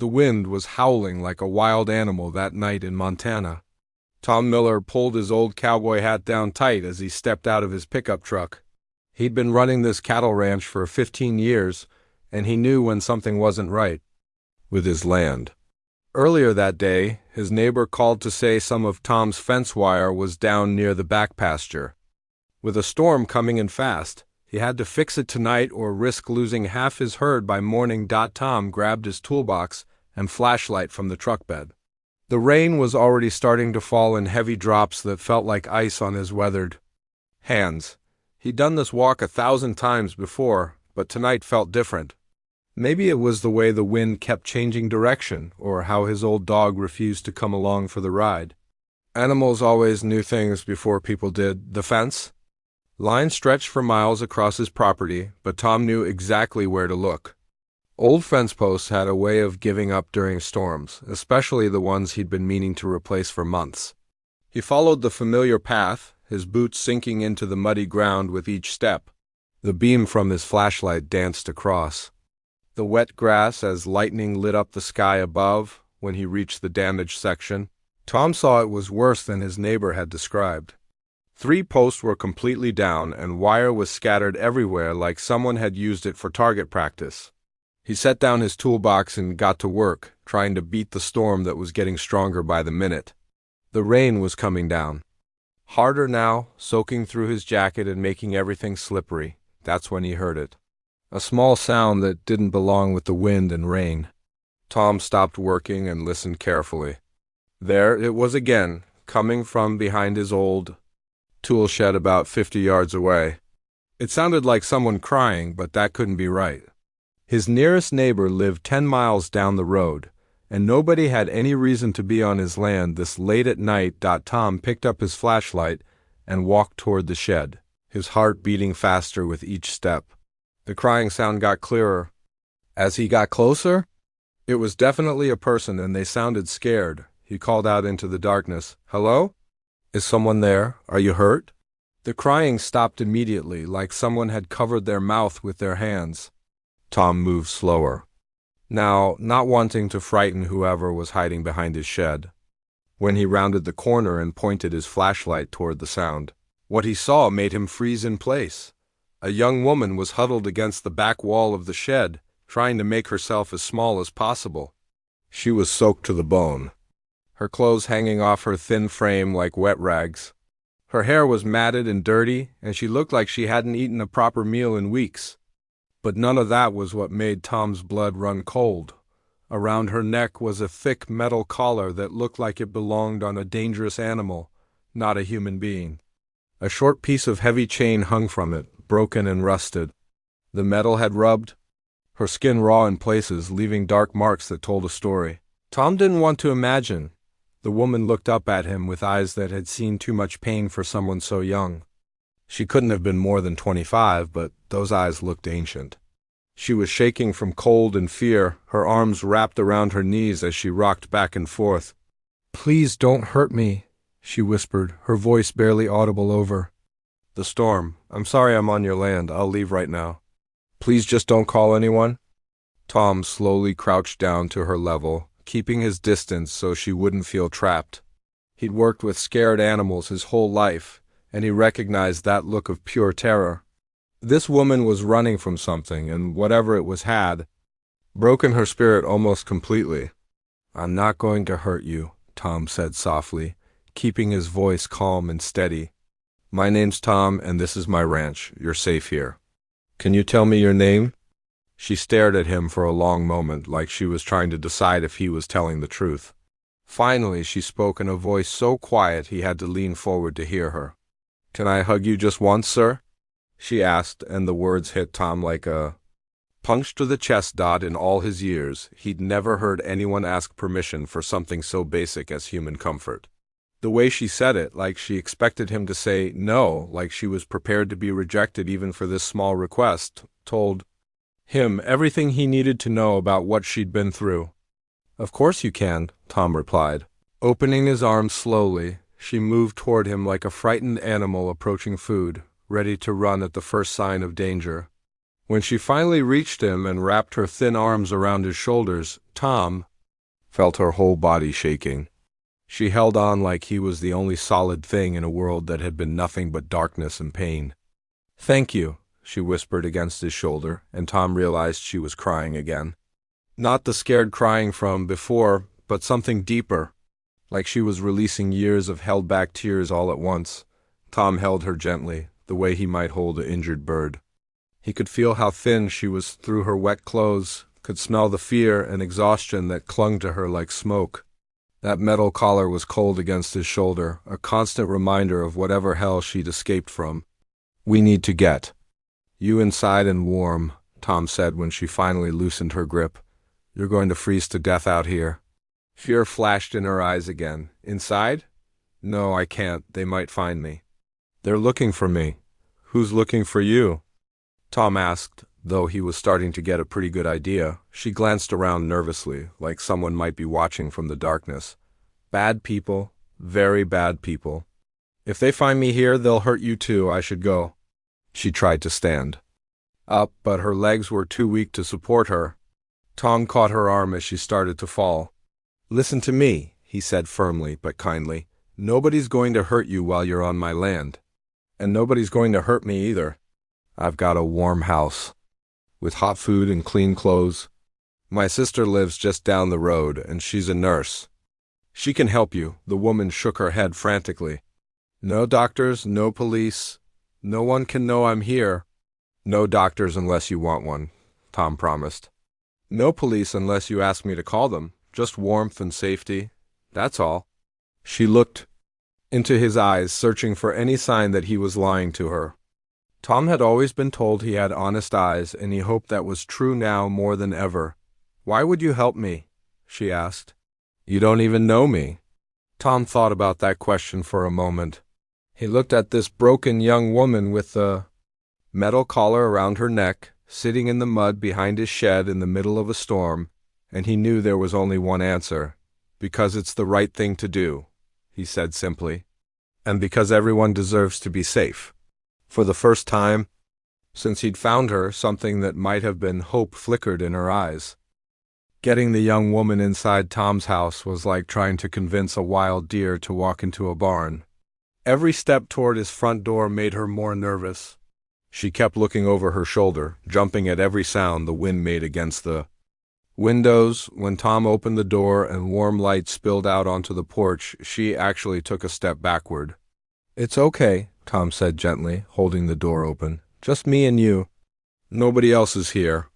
The wind was howling like a wild animal that night in Montana. Tom Miller pulled his old cowboy hat down tight as he stepped out of his pickup truck. He'd been running this cattle ranch for 15 years, and he knew when something wasn't right with his land. Earlier that day, his neighbor called to say some of Tom's fence wire was down near the back pasture. With a storm coming in fast, he had to fix it tonight or risk losing half his herd by morning. Tom grabbed his toolbox and flashlight from the truck bed. The rain was already starting to fall in heavy drops that felt like ice on his weathered hands. He'd done this walk 1,000 times before, but tonight felt different. Maybe it was the way the wind kept changing direction, or how his old dog refused to come along for the ride. Animals always knew things before people did. The fence line stretched for miles across his property, but Tom knew exactly where to look. Old fence posts had a way of giving up during storms, especially the ones he'd been meaning to replace for months. He followed the familiar path, his boots sinking into the muddy ground with each step. The beam from his flashlight danced across the wet grass as lightning lit up the sky above. When he reached the damaged section, Tom saw it was worse than his neighbor had described. 3 posts were completely down, and wire was scattered everywhere like someone had used it for target practice. He set down his toolbox and got to work, trying to beat the storm that was getting stronger by the minute. The rain was coming down, harder now, soaking through his jacket and making everything slippery. That's when he heard it. A small sound that didn't belong with the wind and rain. Tom stopped working and listened carefully. There it was again, coming from behind his old tool shed about 50 yards away. It sounded like someone crying, but that couldn't be right. His nearest neighbor lived 10 miles down the road, and nobody had any reason to be on his land this late at night. Tom picked up his flashlight and walked toward the shed, his heart beating faster with each step. The crying sound got clearer. As he got closer, it was definitely a person, and they sounded scared. He called out into the darkness, "Hello? Is someone there? Are you hurt?" The crying stopped immediately, like someone had covered their mouth with their hands. Tom moved slower, now not wanting to frighten whoever was hiding behind his shed. When he rounded the corner and pointed his flashlight toward the sound, what he saw made him freeze in place. A young woman was huddled against the back wall of the shed, trying to make herself as small as possible. She was soaked to the bone, her clothes hanging off her thin frame like wet rags. Her hair was matted and dirty, and she looked like she hadn't eaten a proper meal in weeks. But none of that was what made Tom's blood run cold. Around her neck was a thick metal collar that looked like it belonged on a dangerous animal, not a human being. A short piece of heavy chain hung from it, broken and rusted. The metal had rubbed, her skin raw in places, leaving dark marks that told a story. Tom didn't want to imagine. The woman looked up at him with eyes that had seen too much pain for someone so young. She couldn't have been more than 25, but those eyes looked ancient. She was shaking from cold and fear, her arms wrapped around her knees as she rocked back and forth. "Please don't hurt me," she whispered, her voice barely audible over the storm. "I'm sorry I'm on your land. I'll leave right now. Please just don't call anyone." Tom slowly crouched down to her level, keeping his distance so she wouldn't feel trapped. He'd worked with scared animals his whole life, and he recognized that look of pure terror. This woman was running from something, and whatever it was had broken her spirit almost completely. "I'm not going to hurt you," Tom said softly, keeping his voice calm and steady. "My name's Tom, and this is my ranch. You're safe here. Can you tell me your name?" She stared at him for a long moment, like she was trying to decide if he was telling the truth. Finally, she spoke in a voice so quiet he had to lean forward to hear her. "Can I hug you just once, sir?" she asked, and the words hit Tom like a punch to the chest. In all his years, he'd never heard anyone ask permission for something so basic as human comfort. The way she said it, like she expected him to say no, like she was prepared to be rejected even for this small request, told him everything he needed to know about what she'd been through. "Of course you can," Tom replied. Opening his arms slowly, she moved toward him like a frightened animal approaching food, ready to run at the first sign of danger. When she finally reached him and wrapped her thin arms around his shoulders, Tom, felt her whole body shaking. She held on like he was the only solid thing in a world that had been nothing but darkness and pain. "Thank you," she whispered against his shoulder, and Tom realized she was crying again. Not the scared crying from before, but something deeper, like she was releasing years of held-back tears all at once. Tom held her gently, the way he might hold an injured bird. He could feel how thin she was through her wet clothes, could smell the fear and exhaustion that clung to her like smoke. That metal collar was cold against his shoulder, a constant reminder of whatever hell she'd escaped from. "We need to get you inside and warm," Tom said when she finally loosened her grip. "You're going to freeze to death out here." Fear flashed in her eyes again. "Inside? No, I can't. They might find me." "They're looking for me." "Who's looking for you?" Tom asked, though he was starting to get a pretty good idea. She glanced around nervously, like someone might be watching from the darkness. "Bad people. Very bad people. If they find me here, they'll hurt you too. I should go." She tried to stand up, but her legs were too weak to support her. Tom caught her arm as she started to fall. "Listen to me," he said firmly but kindly. "Nobody's going to hurt you while you're on my land. And nobody's going to hurt me either. I've got a warm house, with hot food and clean clothes. My sister lives just down the road, and she's a nurse. She can help you." The woman shook her head frantically. "No doctors, no police. No one can know I'm here." "No doctors unless you want one," Tom promised. "No police unless you ask me to call them. Just warmth and safety. That's all." She looked into his eyes, searching for any sign that he was lying to her. Tom had always been told he had honest eyes, and he hoped that was true now more than ever. "Why would you help me?" she asked. "You don't even know me." Tom thought about that question for a moment. He looked at this broken young woman with the metal collar around her neck, sitting in the mud behind his shed in the middle of a storm, and he knew there was only one answer. "Because it's the right thing to do," he said simply. "And because everyone deserves to be safe." For the first time since he'd found her, something that might have been hope flickered in her eyes. Getting the young woman inside Tom's house was like trying to convince a wild deer to walk into a barn. Every step toward his front door made her more nervous. She kept looking over her shoulder, jumping at every sound the wind made against the windows. When Tom opened the door and warm light spilled out onto the porch, she actually took a step backward. "It's okay," Tom said gently, holding the door open. "Just me and you. Nobody else is here."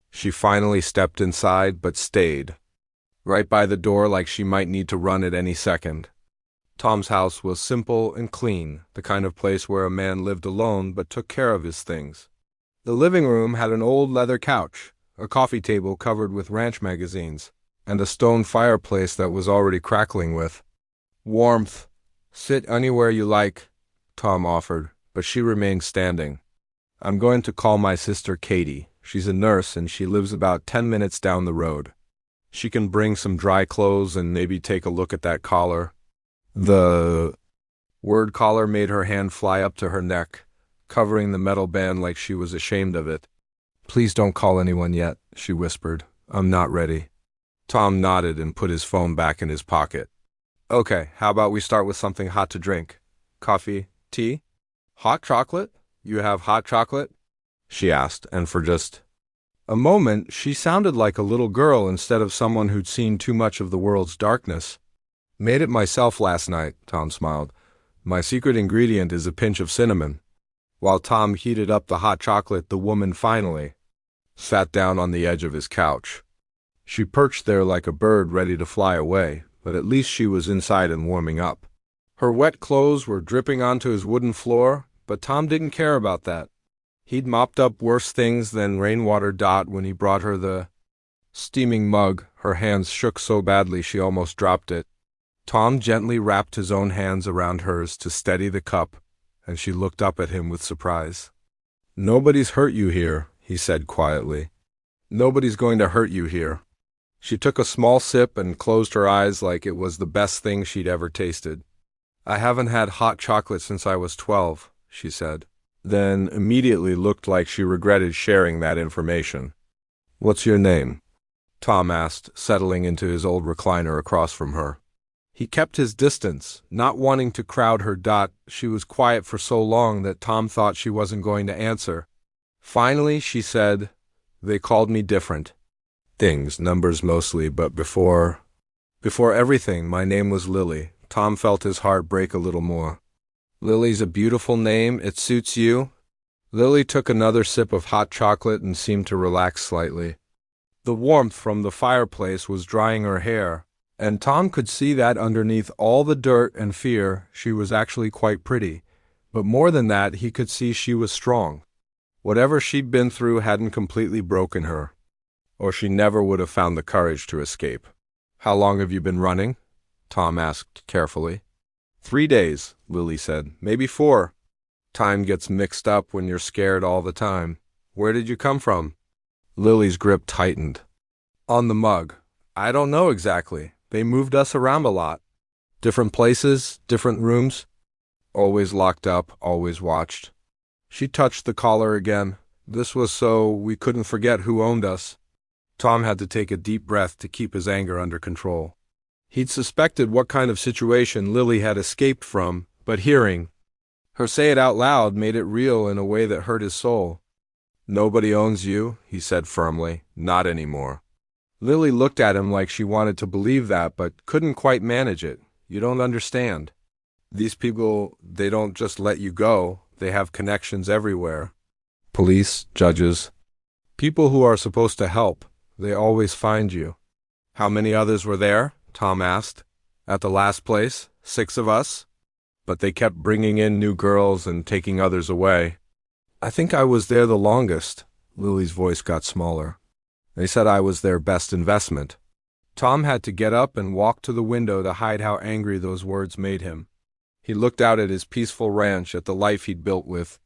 She finally stepped inside, but stayed right by the door like she might need to run at any second. Tom's house was simple and clean, the kind of place where a man lived alone but took care of his things. The living room had an old leather couch, a coffee table covered with ranch magazines, and a stone fireplace that was already crackling with warmth. "Sit anywhere you like," Tom offered, but she remained standing. "I'm going to call my sister Katie. She's a nurse and she lives about 10 minutes down the road. She can bring some dry clothes and maybe take a look at that collar." The word collar made her hand fly up to her neck, covering the metal band like she was ashamed of it. "Please don't call anyone yet," she whispered. "I'm not ready." Tom nodded and put his phone back in his pocket. "Okay, how about we start with something hot to drink? Coffee? Tea? Hot chocolate? You have hot chocolate?" she asked, and for just a moment she sounded like a little girl instead of someone who'd seen too much of the world's darkness. "Made it myself last night," Tom smiled. "My secret ingredient is a pinch of cinnamon." While Tom heated up the hot chocolate, the woman finally sat down on the edge of his couch. She perched there like a bird ready to fly away, but at least she was inside and warming up. Her wet clothes were dripping onto his wooden floor, but Tom didn't care about that. He'd mopped up worse things than rainwater when he brought her the steaming mug. Her hands shook so badly she almost dropped it. Tom gently wrapped his own hands around hers to steady the cup, and she looked up at him with surprise. "Nobody's hurt you here," he said quietly. "Nobody's going to hurt you here." She took a small sip and closed her eyes like it was the best thing she'd ever tasted. "I haven't had hot chocolate since I was 12, she said, then immediately looked like she regretted sharing that information. "What's your name?" Tom asked, settling into his old recliner across from her. He kept his distance, not wanting to crowd her. She was quiet for so long that Tom thought she wasn't going to answer. Finally, she said, "They called me different things, numbers mostly, but before everything, my name was Lily." Tom felt his heart break a little more. "Lily's a beautiful name. It suits you." Lily took another sip of hot chocolate and seemed to relax slightly. The warmth from the fireplace was drying her hair, and Tom could see that underneath all the dirt and fear, she was actually quite pretty. But more than that, he could see she was strong. Whatever she'd been through hadn't completely broken her, or she never would have found the courage to escape. "How long have you been running?" Tom asked carefully. 3 days, Lily said. "Maybe 4. Time gets mixed up when you're scared all the time. Where did you come from?" Lily's grip tightened. "On the mug. I don't know exactly. They moved us around a lot. Different places, different rooms. Always locked up, always watched." She touched the collar again. "This was so we couldn't forget who owned us." Tom had to take a deep breath to keep his anger under control. He'd suspected what kind of situation Lily had escaped from, but hearing her say it out loud made it real in a way that hurt his soul. "Nobody owns you," he said firmly. "Not anymore." Lily looked at him like she wanted to believe that, but couldn't quite manage it. "You don't understand. These people, they don't just let you go. They have connections everywhere. Police, judges, people who are supposed to help. They always find you." "How many others were there?" Tom asked. "At the last place? 6 of us? But they kept bringing in new girls and taking others away." "I think I was there the longest." Lily's voice got smaller. "They said I was their best investment." Tom had to get up and walk to the window to hide how angry those words made him. He looked out at his peaceful ranch, at the life he'd built with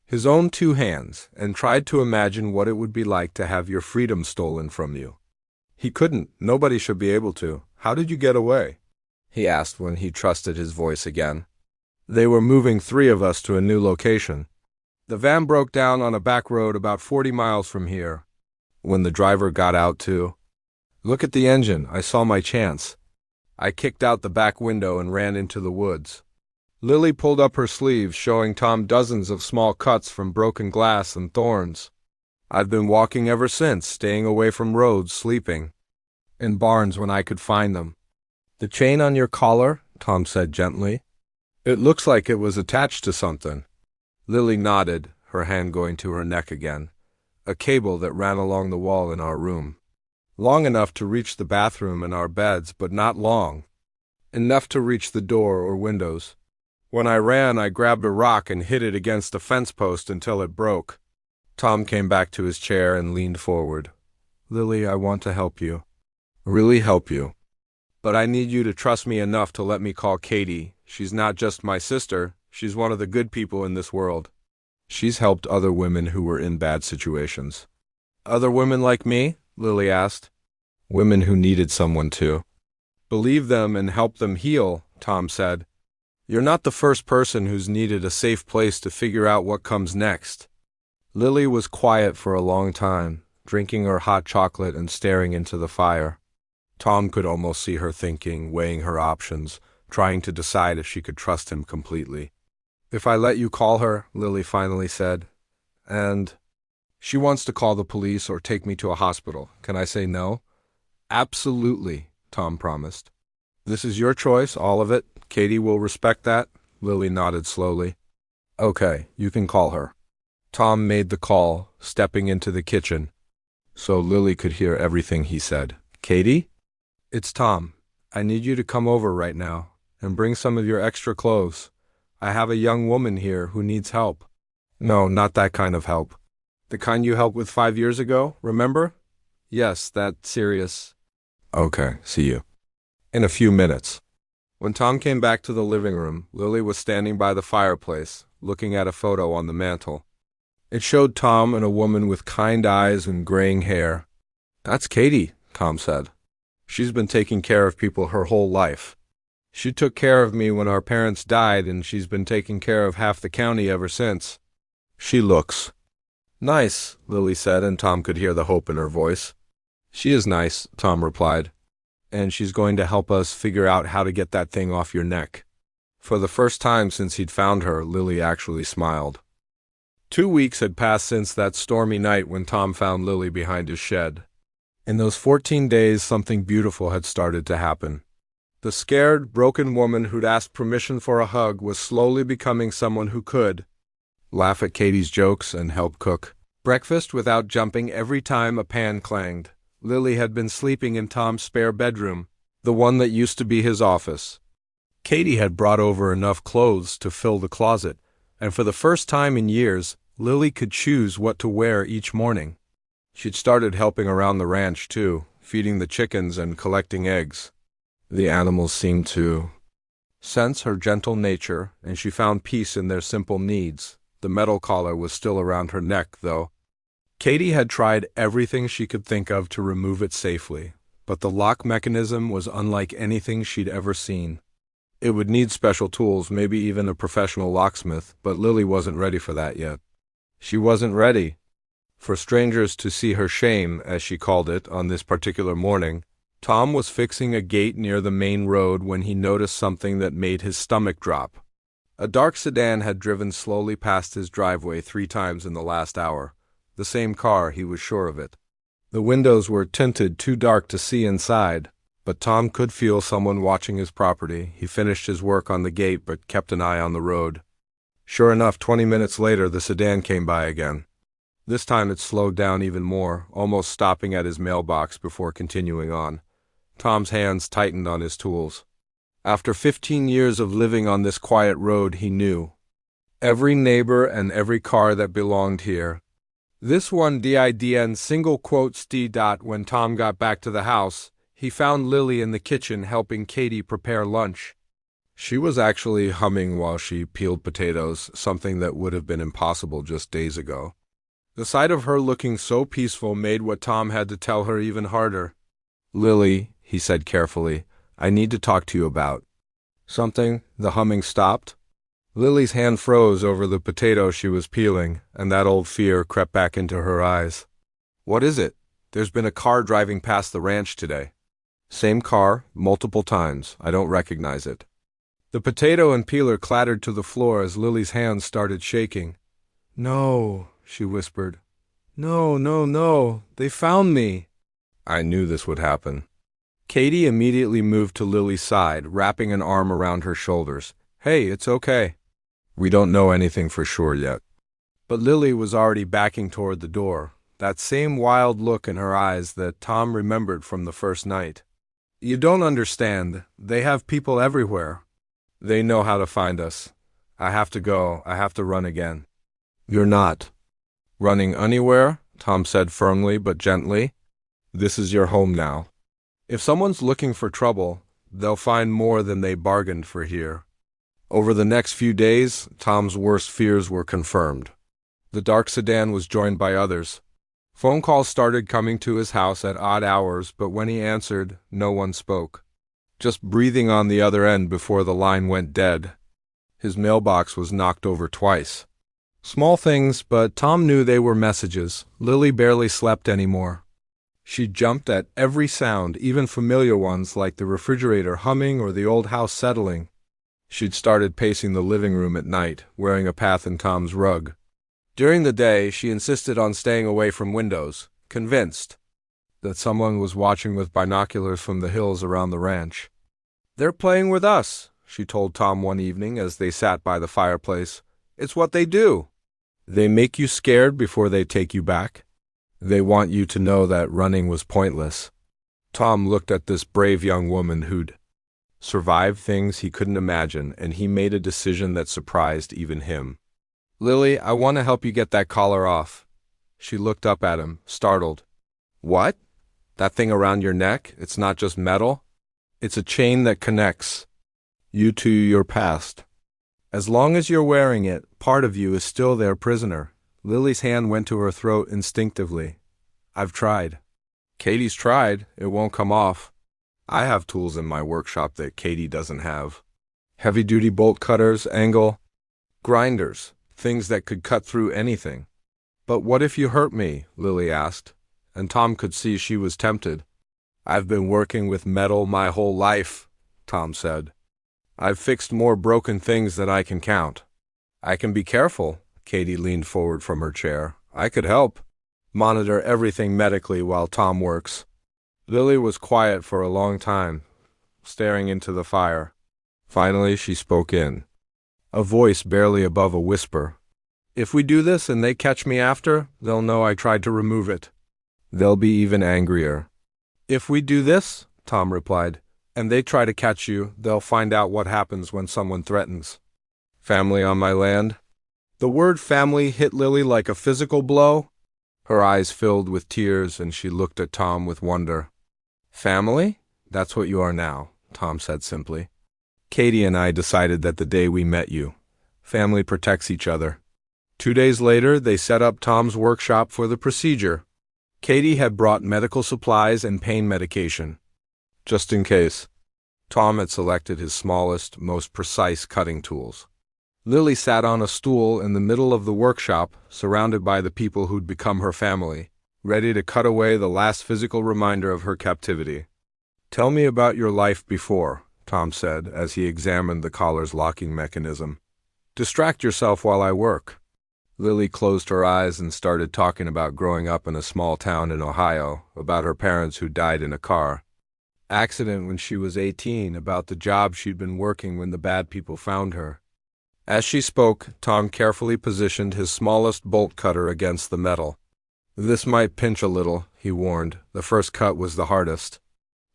his own 2 hands, and tried to imagine what it would be like to have your freedom stolen from you. He couldn't. Nobody should be able to. "How did you get away?" he asked when he trusted his voice again. "They were moving 3 of us to a new location. The van broke down on a back road about 40 miles from here. When the driver got out to look at the engine, I saw my chance. I kicked out the back window and ran into the woods." Lily pulled up her sleeves, showing Tom dozens of small cuts from broken glass and thorns. "I've been walking ever since, staying away from roads, sleeping in barns when I could find them." "The chain on your collar?" Tom said gently. "It looks like it was attached to something." Lily nodded, her hand going to her neck again. "A cable that ran along the wall in our room. Long enough to reach the bathroom and our beds, but not long enough to reach the door or windows. When I ran, I grabbed a rock and hit it against a fence post until it broke." Tom came back to his chair and leaned forward. "Lily, I want to help you. Really help you. But I need you to trust me enough to let me call Katie. She's not just my sister. She's one of the good people in this world. She's helped other women who were in bad situations." "Other women like me?" Lily asked. "Women who needed someone to believe them and help them heal," Tom said. "You're not the first person who's needed a safe place to figure out what comes next." Lily was quiet for a long time, drinking her hot chocolate and staring into the fire. Tom could almost see her thinking, weighing her options, trying to decide if she could trust him completely. "If I let you call her," Lily finally said, "and she wants to call the police or take me to a hospital, can I say no?" "Absolutely," Tom promised. "This is your choice, all of it. Katie will respect that." Lily nodded slowly. "Okay, you can call her." Tom made the call, stepping into the kitchen, so Lily could hear everything he said. "Katie? It's Tom. I need you to come over right now and bring some of your extra clothes. I have a young woman here who needs help." "No, not that kind of help. The kind you helped with 5 years ago, remember?" "Yes, that serious." "Okay, see you in a few minutes." When Tom came back to the living room, Lily was standing by the fireplace, looking at a photo on the mantel. It showed Tom and a woman with kind eyes and graying hair. "That's Katie," Tom said. "She's been taking care of people her whole life. She took care of me when our parents died, and she's been taking care of half the county ever since. She looks nice," Lily said, and Tom could hear the hope in her voice. She is nice, Tom replied, and she's going to help us figure out how to get that thing off your neck. For the first time since he'd found her, Lily actually smiled. 2 weeks had passed since that stormy night when Tom found Lily behind his shed. In those 14 days, something beautiful had started to happen. The scared, broken woman who'd asked permission for a hug was slowly becoming someone who could laugh at Katie's jokes and help cook breakfast without jumping every time a pan clanged. Lily had been sleeping in Tom's spare bedroom, the one that used to be his office. Katie had brought over enough clothes to fill the closet, and for the first time in years, Lily could choose what to wear each morning. She'd started helping around the ranch, too, feeding the chickens and collecting eggs. The animals seemed to sense her gentle nature, and she found peace in their simple needs. The metal collar was still around her neck, though. Katie had tried everything she could think of to remove it safely, but the lock mechanism was unlike anything she'd ever seen. It would need special tools, maybe even a professional locksmith, but Lily wasn't ready for that yet. She wasn't ready for strangers to see her shame, as she called it, on this particular morning. Tom was fixing a gate near the main road when he noticed something that made his stomach drop. A dark sedan had driven slowly past his driveway 3 times in the last hour. The same car, he was sure of it. The windows were tinted too dark to see inside, but Tom could feel someone watching his property. He finished his work on the gate but kept an eye on the road. Sure enough, 20 minutes later, the sedan came by again. This time it slowed down even more, almost stopping at his mailbox before continuing on. Tom's hands tightened on his tools. After 15 years of living on this quiet road, he knew every neighbor and every car that belonged here. This one didn single quotes d. When Tom got back to the house, he found Lily in the kitchen helping Katie prepare lunch. She was actually humming while she peeled potatoes, something that would have been impossible just days ago. The sight of her looking so peaceful made what Tom had to tell her even harder. "Lily," he said carefully, "I need to talk to you about something." The humming stopped. Lily's hand froze over the potato she was peeling, and that old fear crept back into her eyes. "What is it?" "There's been a car driving past the ranch today." "Same car, multiple times. I don't recognize it." The potato and peeler clattered to the floor as Lily's hands started shaking. "No," she whispered. "No, no, no. They found me." "I knew this would happen." Katie immediately moved to Lily's side, wrapping an arm around her shoulders. "Hey, it's okay. We don't know anything for sure yet." But Lily was already backing toward the door, that same wild look in her eyes that Tom remembered from the first night. "You don't understand. They have people everywhere. They know how to find us. I have to go. I have to run again." "You're not running anywhere," Tom said firmly but gently. "This is your home now. If someone's looking for trouble, they'll find more than they bargained for here." Over the next few days, Tom's worst fears were confirmed. The dark sedan was joined by others. Phone calls started coming to his house at odd hours, but when he answered, no one spoke, just breathing on the other end before the line went dead. His mailbox was knocked over twice. Small things, but Tom knew they were messages. Lily barely slept anymore. She jumped at every sound, even familiar ones like the refrigerator humming or the old house settling. She'd started pacing the living room at night, wearing a path in Tom's rug. During the day, she insisted on staying away from windows, convinced that someone was watching with binoculars from the hills around the ranch. "They're playing with us," she told Tom one evening as they sat by the fireplace. "It's what they do. They make you scared before they take you back. They want you to know that running was pointless." Tom looked at this brave young woman who'd survived things he couldn't imagine, and he made a decision that surprised even him. "Lily, I want to help you get that collar off." She looked up at him, startled. "What? That thing around your neck? It's not just metal? It's a chain that connects you to your past. As long as you're wearing it, part of you is still their prisoner." Lily's hand went to her throat instinctively. "I've tried." "Katie's tried. It won't come off." "I have tools in my workshop that Katie doesn't have. Heavy-duty bolt cutters, angle grinders, things that could cut through anything." "But what if you hurt me?" Lily asked, and Tom could see she was tempted. "I've been working with metal my whole life," Tom said. "I've fixed more broken things than I can count." "I can be careful." Katie leaned forward from her chair. "I could help. Monitor everything medically while Tom works." Lily was quiet for a long time, staring into the fire. Finally, she spoke in, a voice barely above a whisper. "If we do this and they catch me after, they'll know I tried to remove it. They'll be even angrier." "If we do this," Tom replied, "and they try to catch you, they'll find out what happens when someone threatens." "Family on my land?" The word family hit Lily like a physical blow. Her eyes filled with tears, and she looked at Tom with wonder. "Family? That's what you are now," Tom said simply. "Katie and I decided that the day we met you. Family protects each other." 2 days later, they set up Tom's workshop for the procedure. Katie had brought medical supplies and pain medication, just in case. Tom had selected his smallest, most precise cutting tools. Lily sat on a stool in the middle of the workshop, surrounded by the people who'd become her family, ready to cut away the last physical reminder of her captivity. "Tell me about your life before," Tom said as he examined the collar's locking mechanism. "Distract yourself while I work." Lily closed her eyes and started talking about growing up in a small town in Ohio, about her parents who died in a car accident when she was 18, about the job she'd been working when the bad people found her. As she spoke, Tom carefully positioned his smallest bolt cutter against the metal. "This might pinch a little," he warned. The first cut was the hardest.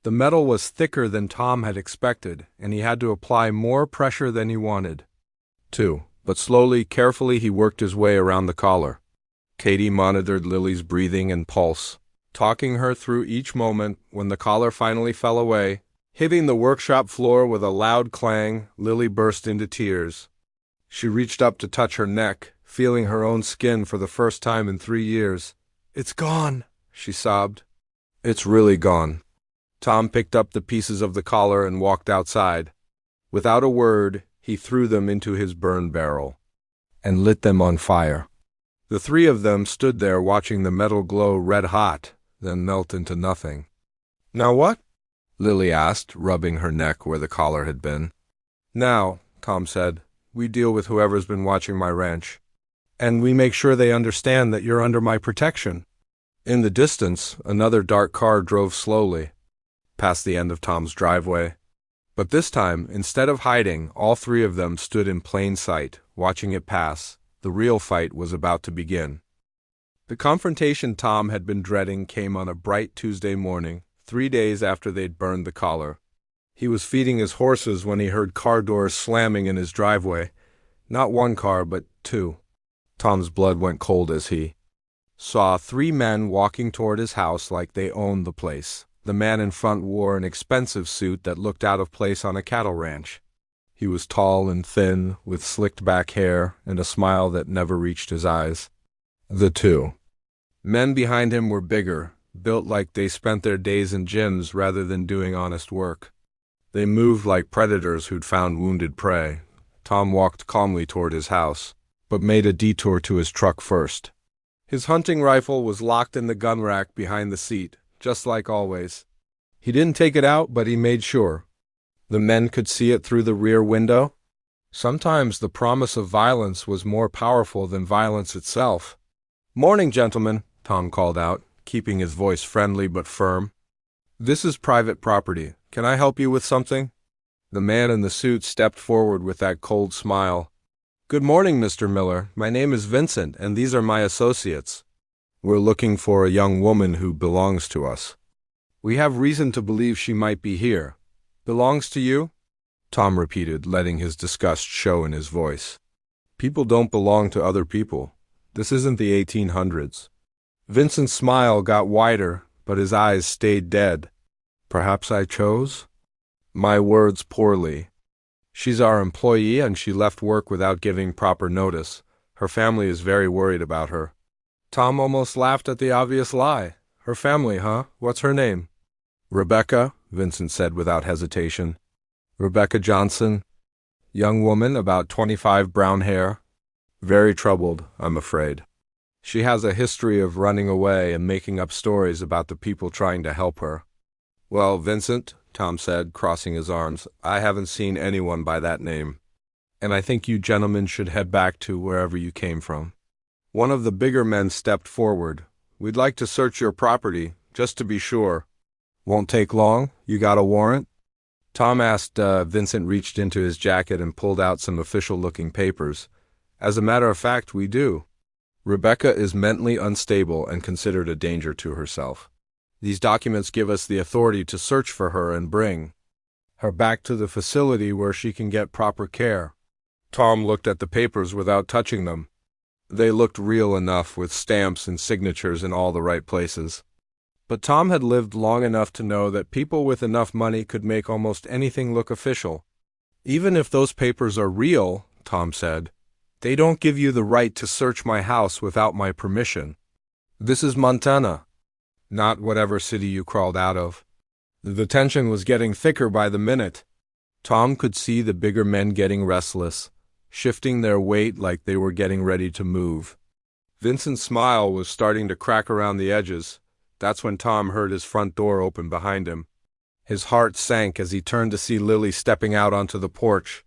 The metal was thicker than Tom had expected, and he had to apply more pressure than he wanted. But slowly, carefully, he worked his way around the collar. Katie monitored Lily's breathing and pulse, talking her through each moment. When the collar finally fell away, hitting the workshop floor with a loud clang, Lily burst into tears. She reached up to touch her neck, feeling her own skin for the first time in 3 years. "It's gone," she sobbed. "It's really gone." Tom picked up the pieces of the collar and walked outside. Without a word, he threw them into his burn barrel and lit them on fire. The 3 of them stood there watching the metal glow red hot, then melt into nothing. "Now what?" Lily asked, rubbing her neck where the collar had been. "Now," Tom said, "we deal with whoever's been watching my ranch. And we make sure they understand that you're under my protection." In the distance, another dark car drove slowly past the end of Tom's driveway. But this time, instead of hiding, all 3 of them stood in plain sight, watching it pass. The real fight was about to begin. The confrontation Tom had been dreading came on a bright Tuesday morning, 3 days after they'd burned the collar. He was feeding his horses when he heard car doors slamming in his driveway. Not 1 car, but 2. Tom's blood went cold as he saw 3 men walking toward his house like they owned the place. The man in front wore an expensive suit that looked out of place on a cattle ranch. He was tall and thin, with slicked back hair and a smile that never reached his eyes. The 2 men behind him were bigger, built like they spent their days in gyms rather than doing honest work. They moved like predators who'd found wounded prey. Tom walked calmly toward his house, but made a detour to his truck first. His hunting rifle was locked in the gun rack behind the seat, just like always. He didn't take it out, but he made sure. The men could see it through the rear window. Sometimes the promise of violence was more powerful than violence itself. "Morning, gentlemen," Tom called out, keeping his voice friendly but firm. "This is private property. Can I help you with something?" The man in the suit stepped forward with that cold smile. "Good morning, Mr. Miller. My name is Vincent, and these are my associates. We're looking for a young woman who belongs to us. We have reason to believe she might be here." "Belongs to you?" Tom repeated, letting his disgust show in his voice. "People don't belong to other people. This isn't the 1800s. Vincent's smile got wider, but his eyes stayed dead. "Perhaps I chose my words poorly. She's our employee, and she left work without giving proper notice. Her family is very worried about her." Tom almost laughed at the obvious lie. "Her family, huh? What's her name?" "Rebecca," Vincent said without hesitation. "Rebecca Johnson. Young woman, about 25, brown hair. Very troubled, I'm afraid." She has a history of running away and making up stories about the people trying to help her. Well, Vincent, Tom said, crossing his arms, I haven't seen anyone by that name. And I think you gentlemen should head back to wherever you came from. One of the bigger men stepped forward. We'd like to search your property, just to be sure. Won't take long? You got a warrant? Tom asked. Vincent reached into his jacket and pulled out some official-looking papers. As a matter of fact, we do. Rebecca is mentally unstable and considered a danger to herself. These documents give us the authority to search for her and bring her back to the facility where she can get proper care. Tom looked at the papers without touching them. They looked real enough, with stamps and signatures in all the right places. But Tom had lived long enough to know that people with enough money could make almost anything look official. Even if those papers are real, Tom said, they don't give you the right to search my house without my permission. This is Montana, not whatever city you crawled out of. The tension was getting thicker by the minute. Tom could see the bigger men getting restless, shifting their weight like they were getting ready to move. Vincent's smile was starting to crack around the edges. That's when Tom heard his front door open behind him. His heart sank as he turned to see Lily stepping out onto the porch.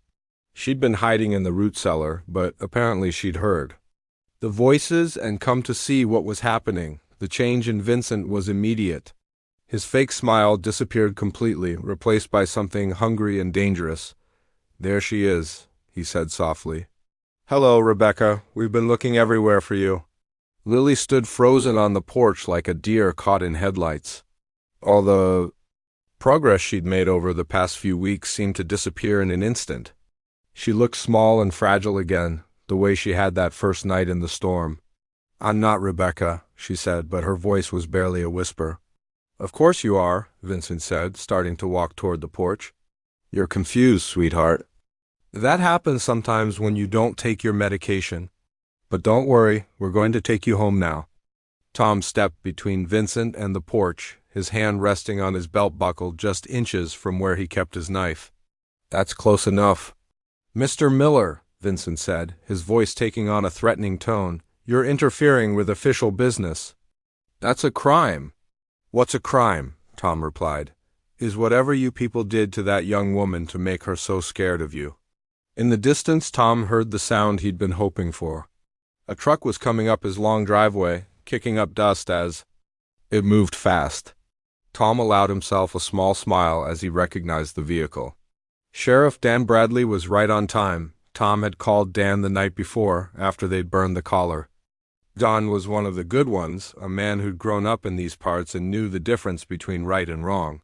She'd been hiding in the root cellar, but apparently she'd heard the voices and come to see what was happening. The change in Vincent was immediate. His fake smile disappeared completely, replaced by something hungry and dangerous. There she is, he said softly. Hello, Rebecca. We've been looking everywhere for you. Lily stood frozen on the porch like a deer caught in headlights. All the progress she'd made over the past few weeks seemed to disappear in an instant. She looked small and fragile again, the way she had that first night in the storm. I'm not Rebecca, she said, but her voice was barely a whisper. Of course you are, Vincent said, starting to walk toward the porch. You're confused, sweetheart. That happens sometimes when you don't take your medication. But don't worry, we're going to take you home now. Tom stepped between Vincent and the porch, his hand resting on his belt buckle just inches from where he kept his knife. That's close enough. Mr. Miller, Vincent said, his voice taking on a threatening tone, you're interfering with official business. That's a crime. What's a crime? Tom replied. Is whatever you people did to that young woman to make her so scared of you. In the distance, Tom heard the sound he'd been hoping for. A truck was coming up his long driveway, kicking up dust as it moved fast. Tom allowed himself a small smile as he recognized the vehicle. Sheriff Dan Bradley was right on time. Tom had called Dan the night before, after they'd burned the collar. Don was one of the good ones, a man who'd grown up in these parts and knew the difference between right and wrong.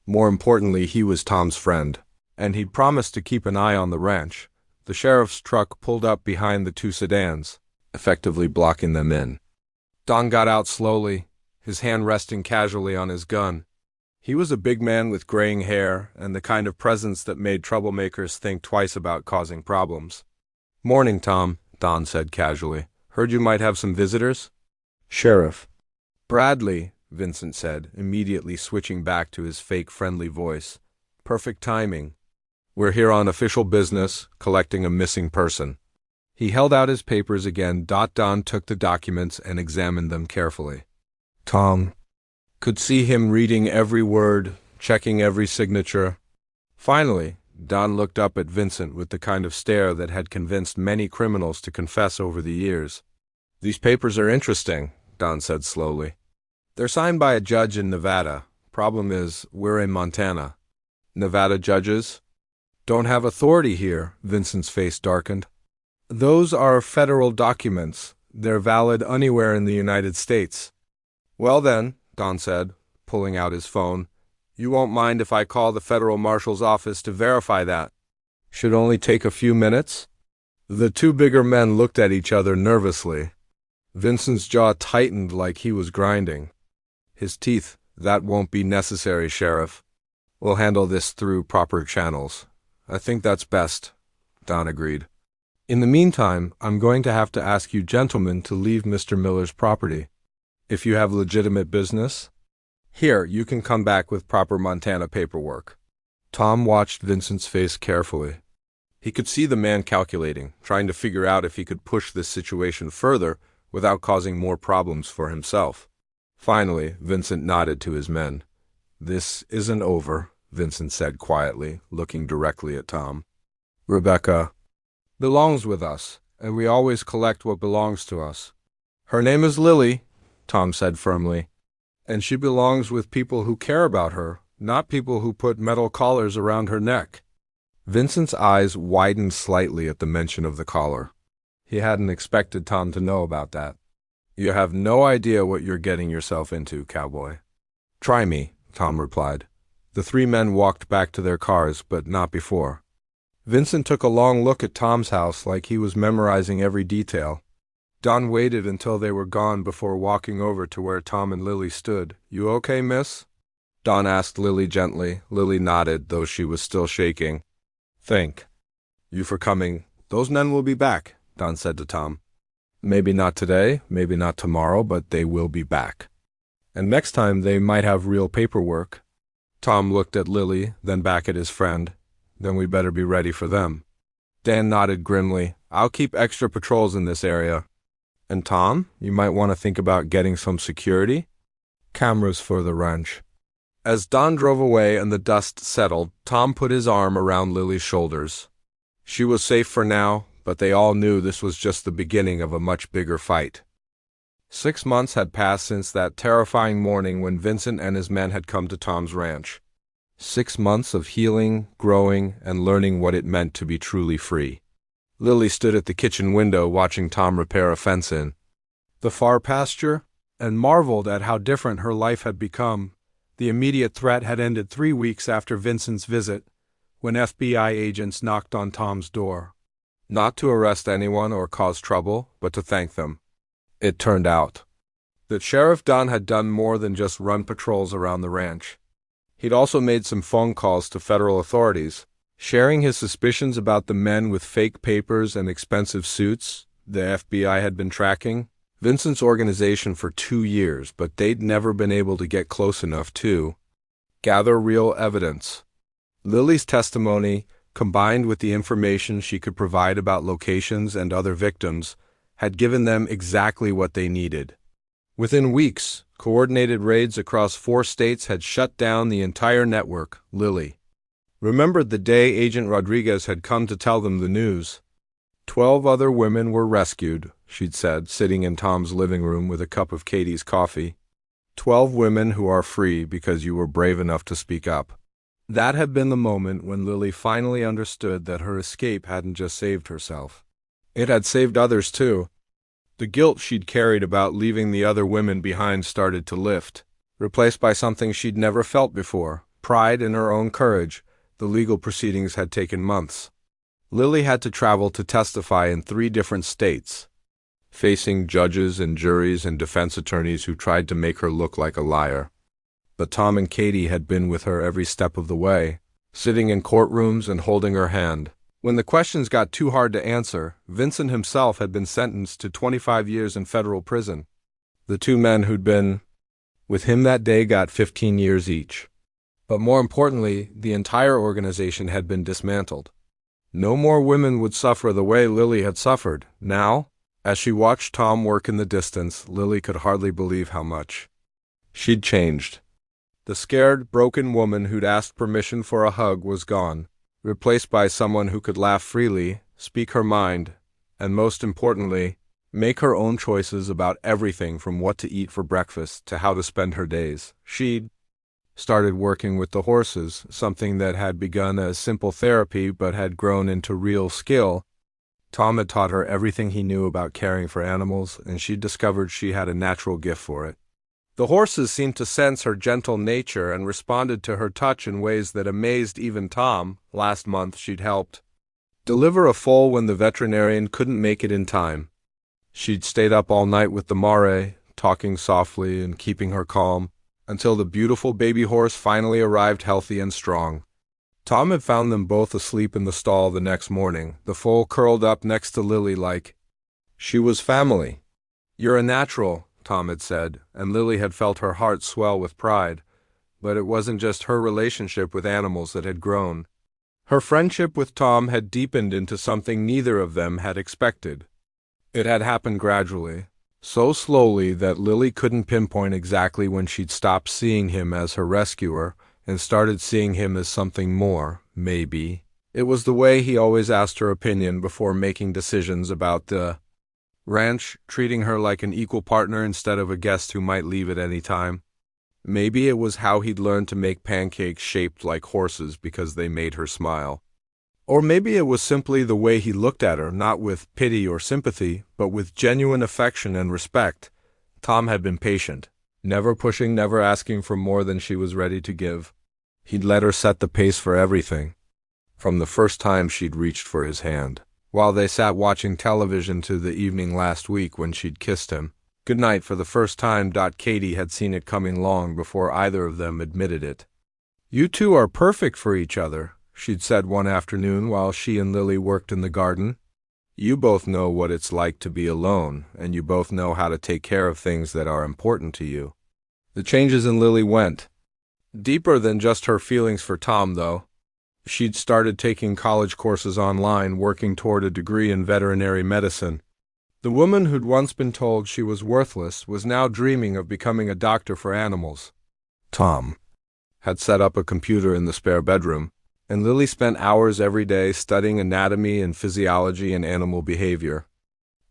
More importantly, he was Tom's friend, and he'd promised to keep an eye on the ranch. The sheriff's truck pulled up behind the two sedans, effectively blocking them in. Don got out slowly, his hand resting casually on his gun. He was a big man with graying hair and the kind of presence that made troublemakers think twice about causing problems. Morning, Tom, Don said casually. Heard you might have some visitors? Sheriff. Bradley, Vincent said, immediately switching back to his fake friendly voice. Perfect timing. We're here on official business, collecting a missing person. He held out his papers again. Don took the documents and examined them carefully. Tom could see him reading every word, checking every signature. Finally, Don looked up at Vincent with the kind of stare that had convinced many criminals to confess over the years. These papers are interesting, Don said slowly. They're signed by a judge in Nevada. Problem is, we're in Montana. Nevada judges don't have authority here, Vincent's face darkened. Those are federal documents. They're valid anywhere in the United States. Well then, Don said, pulling out his phone, you won't mind if I call the federal marshal's office to verify that. Should only take a few minutes? The two bigger men looked at each other nervously. Vincent's jaw tightened like he was grinding. His teeth, that won't be necessary, Sheriff. We'll handle this through proper channels. I think that's best, Don agreed. In the meantime, I'm going to have to ask you gentlemen to leave Mr. Miller's property. If you have legitimate business, here, you can come back with proper Montana paperwork. Tom watched Vincent's face carefully. He could see the man calculating, trying to figure out if he could push this situation further without causing more problems for himself. Finally, Vincent nodded to his men. "This isn't over," Vincent said quietly, looking directly at Tom. "Rebecca belongs with us, and we always collect what belongs to us. Her name is Lily," Tom said firmly, "and she belongs with people who care about her, not people who put metal collars around her neck." Vincent's eyes widened slightly at the mention of the collar. He hadn't expected Tom to know about that. "You have no idea what you're getting yourself into, cowboy." "Try me," Tom replied. The three men walked back to their cars, but not before. Vincent took a long look at Tom's house like he was memorizing every detail. Don waited until they were gone before walking over to where Tom and Lily stood. "You okay, miss?" Don asked Lily gently. Lily nodded, though she was still shaking. "Thank you for coming. Those men will be back," Don said to Tom. "Maybe not today, maybe not tomorrow, but they will be back. And next time they might have real paperwork." Tom looked at Lily, then back at his friend. "Then we better be ready for them." Dan nodded grimly. "I'll keep extra patrols in this area. And Tom, you might want to think about getting some security cameras for the ranch." As Don drove away and the dust settled, Tom put his arm around Lily's shoulders. She was safe for now, but they all knew this was just the beginning of a much bigger fight. 6 months had passed since that terrifying morning when Vincent and his men had come to Tom's ranch. 6 months of healing, growing, and learning what it meant to be truly free. Lily stood at the kitchen window watching Tom repair a fence in the far pasture, and marveled at how different her life had become. The immediate threat had ended 3 weeks after Vincent's visit, when FBI agents knocked on Tom's door. Not to arrest anyone or cause trouble, but to thank them. It turned out that Sheriff Don had done more than just run patrols around the ranch. He'd also made some phone calls to federal authorities, sharing his suspicions about the men with fake papers and expensive suits the FBI had been tracking Vincent's organization for 2 years, but they'd never been able to get close enough to gather real evidence. Lily's testimony, combined with the information she could provide about locations and other victims, had given them exactly what they needed. Within weeks, coordinated raids across 4 states had shut down the entire network. Lily remembered the day Agent Rodriguez had come to tell them the news. 12 other women were rescued, she'd said, sitting in Tom's living room with a cup of Katie's coffee. 12 women who are free because you were brave enough to speak up. That had been the moment when Lily finally understood that her escape hadn't just saved herself. It had saved others too. The guilt she'd carried about leaving the other women behind started to lift, replaced by something she'd never felt before, pride in her own courage. The legal proceedings had taken months. Lily had to travel to testify in 3 different states, facing judges and juries and defense attorneys who tried to make her look like a liar. But Tom and Katie had been with her every step of the way, sitting in courtrooms and holding her hand. When the questions got too hard to answer, Vincent himself had been sentenced to 25 years in federal prison. The 2 men who'd been with him that day got 15 years each. But more importantly, the entire organization had been dismantled. No more women would suffer the way Lily had suffered. Now, as she watched Tom work in the distance, Lily could hardly believe how much she'd changed. The scared, broken woman who'd asked permission for a hug was gone, replaced by someone who could laugh freely, speak her mind, and most importantly, make her own choices about everything from what to eat for breakfast to how to spend her days. She'd started working with the horses, something that had begun as simple therapy but had grown into real skill. Tom had taught her everything he knew about caring for animals, and she discovered she had a natural gift for it. The horses seemed to sense her gentle nature and responded to her touch in ways that amazed even Tom. Last month she'd helped deliver a foal when the veterinarian couldn't make it in time. She'd stayed up all night with the mare, talking softly and keeping her calm, until the beautiful baby horse finally arrived healthy and strong. Tom had found them both asleep in the stall the next morning, the foal curled up next to Lily like she was family. "You're a natural," Tom had said, and Lily had felt her heart swell with pride. But it wasn't just her relationship with animals that had grown. Her friendship with Tom had deepened into something neither of them had expected. It had happened gradually. So slowly that Lily couldn't pinpoint exactly when she'd stopped seeing him as her rescuer and started seeing him as something more, maybe. It was the way he always asked her opinion before making decisions about the ranch, treating her like an equal partner instead of a guest who might leave at any time. Maybe it was how he'd learned to make pancakes shaped like horses because they made her smile. Or maybe it was simply the way he looked at her, not with pity or sympathy, but with genuine affection and respect. Tom had been patient, never pushing, never asking for more than she was ready to give. He'd let her set the pace for everything, from the first time she'd reached for his hand. While they sat watching television to the evening last week when she'd kissed him goodnight for the first time, Katie had seen it coming long before either of them admitted it. "You two are perfect for each other," she'd said one afternoon while she and Lily worked in the garden. "You both know what it's like to be alone, and you both know how to take care of things that are important to you." The changes in Lily went deeper than just her feelings for Tom, though. She'd started taking college courses online, working toward a degree in veterinary medicine. The woman who'd once been told she was worthless was now dreaming of becoming a doctor for animals. Tom had set up a computer in the spare bedroom, and Lily spent hours every day studying anatomy and physiology and animal behavior.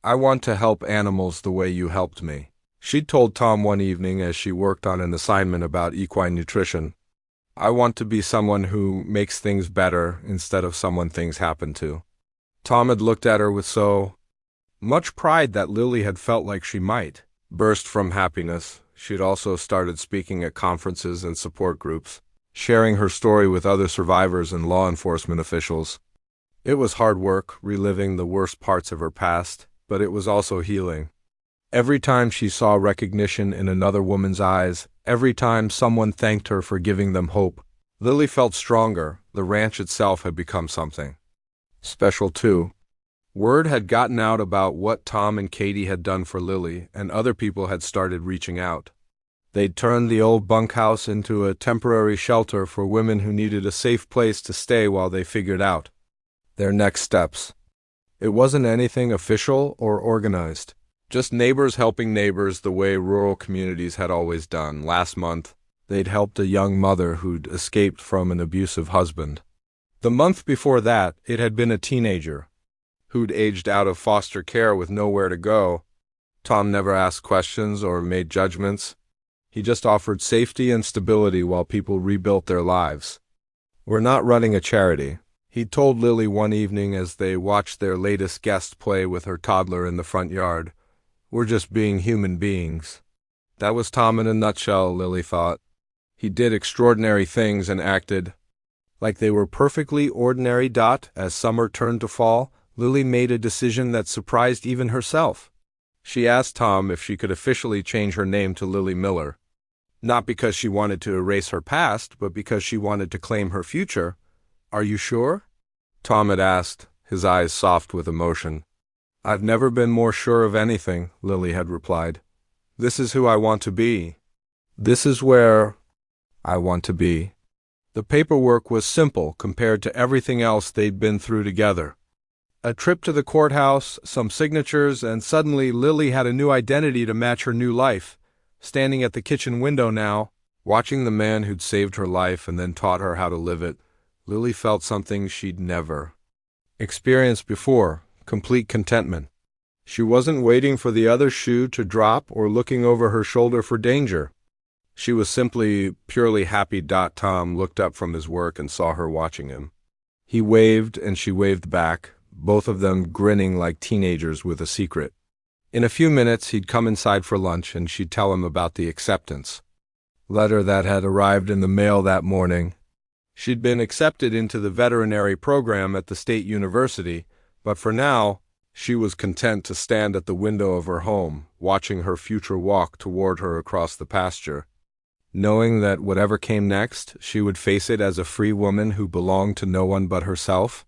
"I want to help animals the way you helped me," she'd told Tom one evening as she worked on an assignment about equine nutrition. "I want to be someone who makes things better instead of someone things happen to." Tom had looked at her with so much pride that Lily had felt like she might burst from happiness. She'd also started speaking at conferences and support groups, sharing her story with other survivors and law enforcement officials. It was hard work, reliving the worst parts of her past, but it was also healing. Every time she saw recognition in another woman's eyes, every time someone thanked her for giving them hope, Lily felt stronger. The ranch itself had become something special too. Word had gotten out about what Tom and Katie had done for Lily, and other people had started reaching out. They'd turned the old bunkhouse into a temporary shelter for women who needed a safe place to stay while they figured out their next steps. It wasn't anything official or organized, just neighbors helping neighbors the way rural communities had always done. Last month, they'd helped a young mother who'd escaped from an abusive husband. The month before that, it had been a teenager who'd aged out of foster care with nowhere to go. Tom never asked questions or made judgments. He just offered safety and stability while people rebuilt their lives. "We're not running a charity," he told Lily one evening as they watched their latest guest play with her toddler in the front yard. "We're just being human beings." That was Tom in a nutshell, Lily thought. He did extraordinary things and acted like they were perfectly ordinary. As summer turned to fall, Lily made a decision that surprised even herself. She asked Tom if she could officially change her name to Lily Miller. Not because she wanted to erase her past, but because she wanted to claim her future. "Are you sure?" Tom had asked, his eyes soft with emotion. "I've never been more sure of anything," Lily had replied. "This is who I want to be. This is where I want to be." The paperwork was simple compared to everything else they'd been through together. A trip to the courthouse, some signatures, and suddenly Lily had a new identity to match her new life. Standing at the kitchen window now, watching the man who'd saved her life and then taught her how to live it, Lily felt something she'd never experienced before: complete contentment. She wasn't waiting for the other shoe to drop or looking over her shoulder for danger. She was simply, purely happy. Tom looked up from his work and saw her watching him. He waved and she waved back, both of them grinning like teenagers with a secret. In a few minutes he'd come inside for lunch and she'd tell him about the acceptance letter that had arrived in the mail that morning. She'd been accepted into the veterinary program at the state university, but for now, she was content to stand at the window of her home, watching her future walk toward her across the pasture, knowing that whatever came next, she would face it as a free woman who belonged to no one but herself.